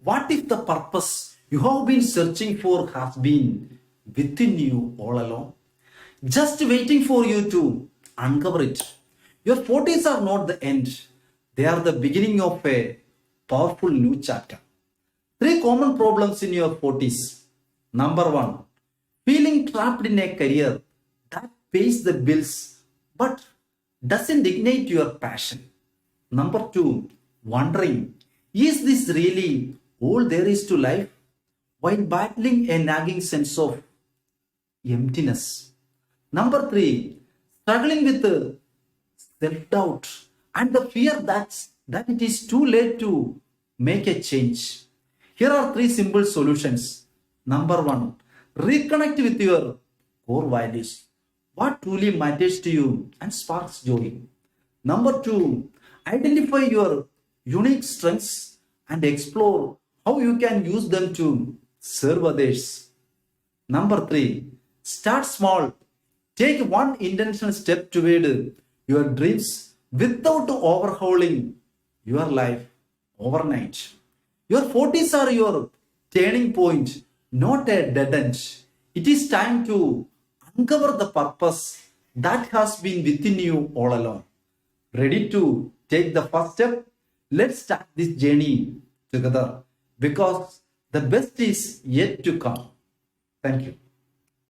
What if the purpose you have been searching for has been within you all along? Just waiting for you to uncover it. Your 40s are not the end, they are the beginning of a powerful new chapter. Three common problems in your 40s. Number one, feeling trapped in a career that pays the bills but doesn't ignite your passion. Number two, wondering, is this really all there is to life? While battling a nagging sense of emptiness. Number three, struggling with self-doubt and the fear that it is too late to make a change. Here are three simple solutions. Number one, reconnect with your core values. What truly matters to you and sparks joy. Number two, identify your unique strengths and explore how you can use them to serve others. Number three, start small. Take one intentional step toward your dreams without overhauling your life overnight. Your 40s are your turning point, not a dead end. It is time to uncover the purpose that has been within you all along. Ready to take the first step? Let's start this journey together because the best is yet to come. Thank you.